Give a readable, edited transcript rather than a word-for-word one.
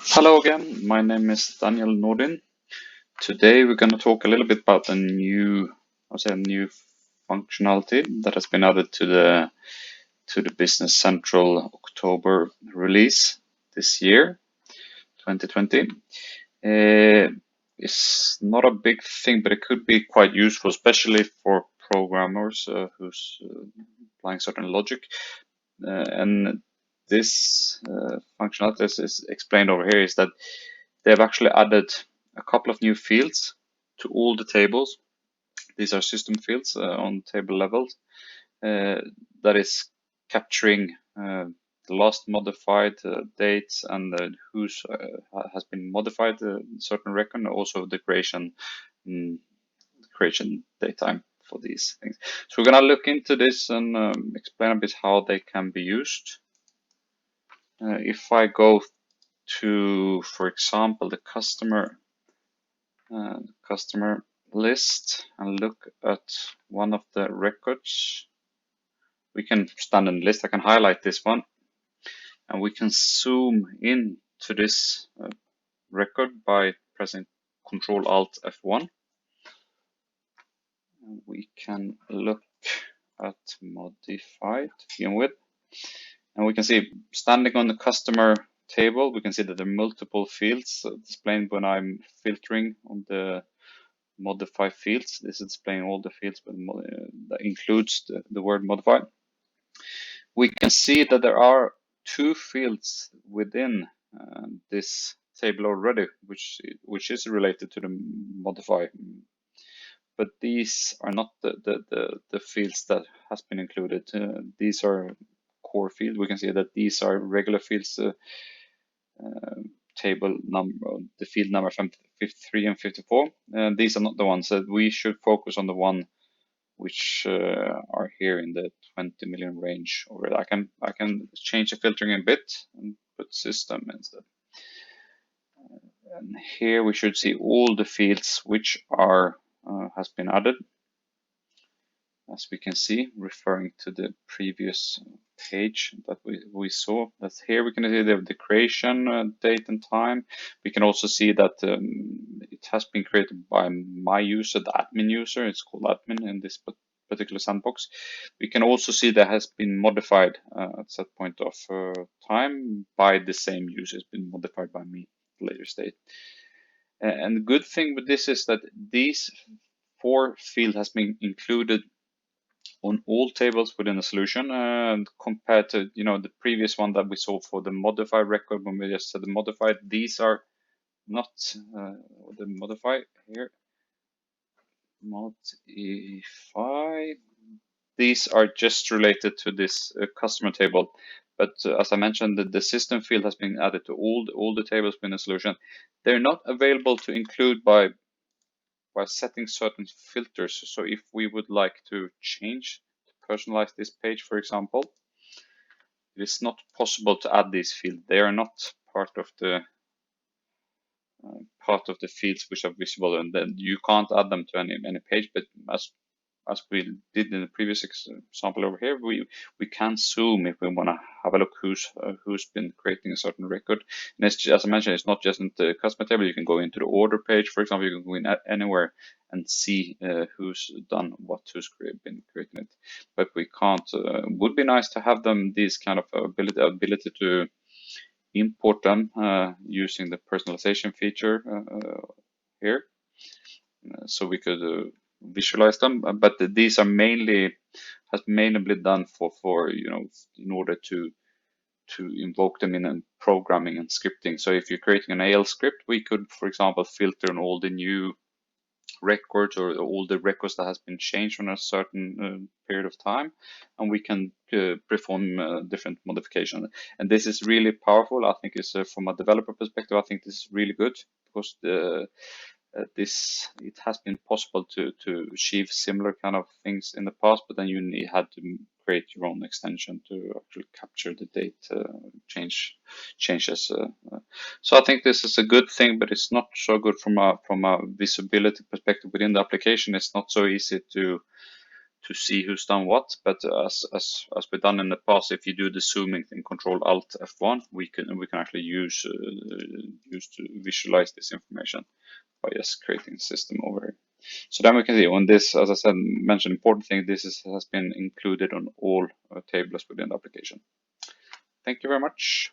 Hello again, my name is Daniel Nordin. Today we're going to talk a little bit about a new functionality that has been added to the Business Central October release this year, 2020. It's not a big thing, but it could be quite useful, especially for programmers who's applying certain logic. And this functionality is explained over here is that they've actually added a couple of new fields to all the tables. These are system fields on table levels that is capturing the last modified dates and who's has been modified certain record, also the creation date time for these things. So we're going to look into this and explain a bit how they can be used. If I go to, for example, the customer list and look at one of the records, we can stand in the list. I can highlight this one, and we can zoom in to this record by pressing Control Alt F1. We can look at modified to begin with, and we can see standing on the customer table, we can see that there are multiple fields displayed when I'm filtering on the modify fields. This is displaying all the fields that includes the word modified. We can see that there are two fields within this table already, which is related to the modify, but these are not the fields that has been included. These are core fields. We can see that these are regular fields. Table number, the field number 53 and 54. These are not the ones that we should focus on. The one which are here in the 20 million range already. I can change the filtering a bit and put system instead. And here we should see all the fields which are has been added. As we can see, referring to the previous page that we saw, that here we can see the creation date and time. We can also see that it has been created by my user, the admin user. It's called admin in this particular sandbox. We can also see that has been modified at that point of time by the same user. It's been modified by me at a later state. And the good thing with this is that these 4 fields has been included on all tables within the solution, and compared to the previous one that we saw for the modify record when we just said the modified, these are not the modify here. Modify. These are just related to this customer table, but as I mentioned, the system field has been added to all the tables within the solution. They're not available to include by setting certain filters. So if we would like to change, to personalize this page, for example, it is not possible to add these fields. They are not part of the fields which are visible, and then you can't add them to any page. But as we did in the previous example over here, we can zoom if we want to have a look who's been creating a certain record. And as I mentioned, it's not just in the customer table. You can go into the order page, for example. You can go in anywhere and see who's done what, who's been creating it. But we can't. Would be nice to have them these kind of ability to import them using the personalization feature here, so we could visualize them. But these are mainly been done for in order to invoke them in programming and scripting. So if you're creating an AL script, we could, for example, filter on all the new records or all the records that has been changed on a certain period of time, and we can perform different modifications. And this is really powerful. I think it's from a developer perspective, I think this is really good, because it has been possible to achieve similar kind of things in the past, but then you had to create your own extension to actually capture the date changes. So I think this is a good thing, but it's not so good from a visibility perspective within the application. It's not so easy to to see who's done what, but as we've done in the past, if you do the zooming in Control Alt F1, we can actually use to visualize this information by just creating a system over here. So then we can see on this, as I said, mentioned important thing, this has been included on all tables within the application. Thank you very much.